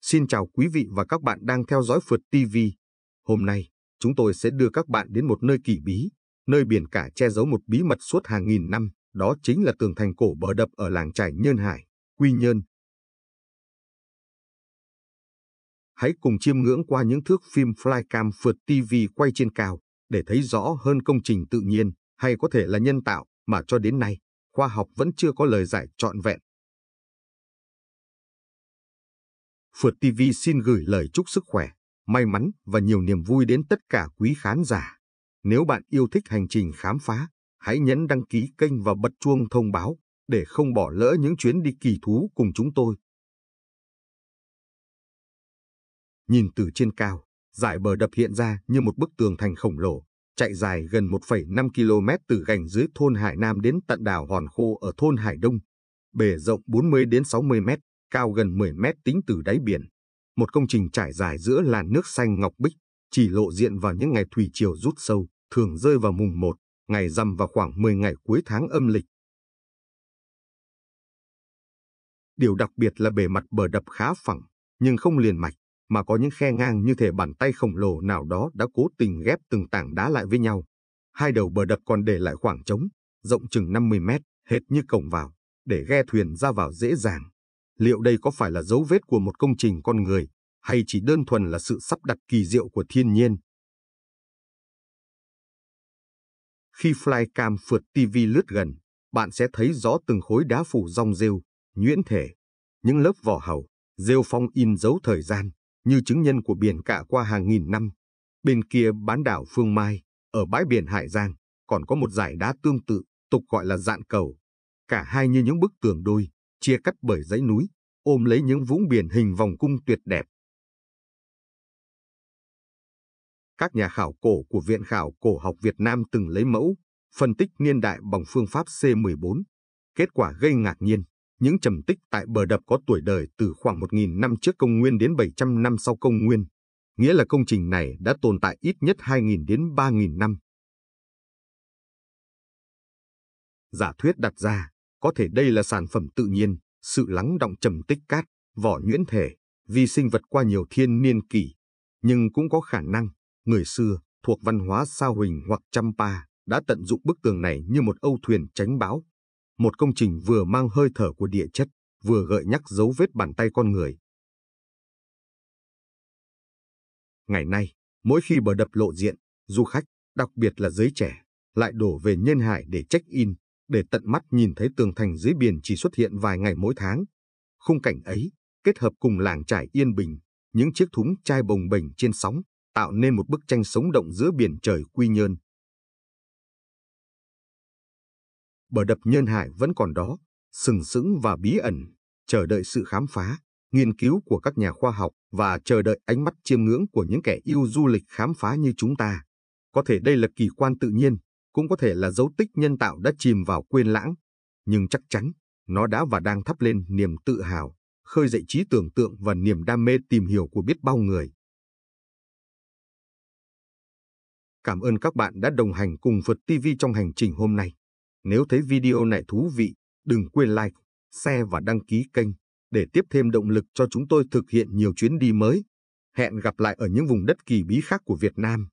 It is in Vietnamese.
Xin chào quý vị và các bạn đang theo dõi Phượt TV. Hôm nay, chúng tôi sẽ đưa các bạn đến một nơi kỳ bí, nơi biển cả che giấu một bí mật suốt hàng nghìn năm, đó chính là tường thành cổ Bờ Đập ở làng chài Nhơn Hải, Quy Nhơn. Hãy cùng chiêm ngưỡng qua những thước phim Flycam Phượt TV quay trên cao để thấy rõ hơn công trình tự nhiên hay có thể là nhân tạo mà cho đến nay, khoa học vẫn chưa có lời giải trọn vẹn. Phượt TV xin gửi lời chúc sức khỏe, may mắn và nhiều niềm vui đến tất cả quý khán giả. Nếu bạn yêu thích hành trình khám phá, hãy nhấn đăng ký kênh và bật chuông thông báo để không bỏ lỡ những chuyến đi kỳ thú cùng chúng tôi. Nhìn từ trên cao, dải bờ đập hiện ra như một bức tường thành khổng lồ, chạy dài gần 1,5 km từ gành dưới thôn Hải Nam đến tận đảo Hòn Khô ở thôn Hải Đông. Bề rộng 40 đến 60 mét, cao gần 10 mét tính từ đáy biển. Một công trình trải dài giữa làn nước xanh ngọc bích, chỉ lộ diện vào những ngày thủy triều rút sâu, thường rơi vào mùng 1, ngày rằm và khoảng 10 ngày cuối tháng âm lịch. Điều đặc biệt là bề mặt bờ đập khá phẳng, nhưng không liền mạch, mà có những khe ngang như thể bàn tay khổng lồ nào đó đã cố tình ghép từng tảng đá lại với nhau. Hai đầu bờ đập còn để lại khoảng trống, rộng chừng 50 mét, hệt như cổng vào, để ghe thuyền ra vào dễ dàng. Liệu đây có phải là dấu vết của một công trình con người, hay chỉ đơn thuần là sự sắp đặt kỳ diệu của thiên nhiên? Khi Flycam Phượt TV lướt gần, bạn sẽ thấy rõ từng khối đá phủ rong rêu, nhuyễn thể, những lớp vỏ hàu, rêu phong in dấu thời gian, như chứng nhân của biển cả qua hàng nghìn năm. Bên kia bán đảo Phương Mai, ở bãi biển Hải Giang, còn có một dải đá tương tự, tục gọi là dạn cầu. Cả hai như những bức tường đôi, chia cắt bởi dãy núi, ôm lấy những vũng biển hình vòng cung tuyệt đẹp. Các nhà khảo cổ của Viện Khảo cổ học Việt Nam từng lấy mẫu, phân tích niên đại bằng phương pháp C14. Kết quả gây ngạc nhiên, những trầm tích tại bờ đập có tuổi đời từ khoảng 1.000 năm trước công nguyên đến 700 năm sau công nguyên, nghĩa là công trình này đã tồn tại ít nhất 2.000 đến 3.000 năm. Giả thuyết đặt ra, có thể đây là sản phẩm tự nhiên, sự lắng đọng trầm tích cát, vỏ nhuyễn thể, vi sinh vật qua nhiều thiên niên kỷ. Nhưng cũng có khả năng, người xưa, thuộc văn hóa Sa Huỳnh hoặc Champa, đã tận dụng bức tường này như một âu thuyền tránh bão. Một công trình vừa mang hơi thở của địa chất, vừa gợi nhắc dấu vết bàn tay con người. Ngày nay, mỗi khi bờ đập lộ diện, du khách, đặc biệt là giới trẻ, lại đổ về Nhơn Hải để check-in, để tận mắt nhìn thấy tường thành dưới biển chỉ xuất hiện vài ngày mỗi tháng. Khung cảnh ấy, kết hợp cùng làng chài yên bình, những chiếc thúng chai bồng bềnh trên sóng, tạo nên một bức tranh sống động giữa biển trời Quy Nhơn. Bờ đập Nhơn Hải vẫn còn đó, sừng sững và bí ẩn, chờ đợi sự khám phá, nghiên cứu của các nhà khoa học và chờ đợi ánh mắt chiêm ngưỡng của những kẻ yêu du lịch khám phá như chúng ta. Có thể đây là kỳ quan tự nhiên, cũng có thể là dấu tích nhân tạo đã chìm vào quên lãng, nhưng chắc chắn, nó đã và đang thắp lên niềm tự hào, khơi dậy trí tưởng tượng và niềm đam mê tìm hiểu của biết bao người. Cảm ơn các bạn đã đồng hành cùng Phượt TV trong hành trình hôm nay. Nếu thấy video này thú vị, đừng quên like, share và đăng ký kênh để tiếp thêm động lực cho chúng tôi thực hiện nhiều chuyến đi mới. Hẹn gặp lại ở những vùng đất kỳ bí khác của Việt Nam.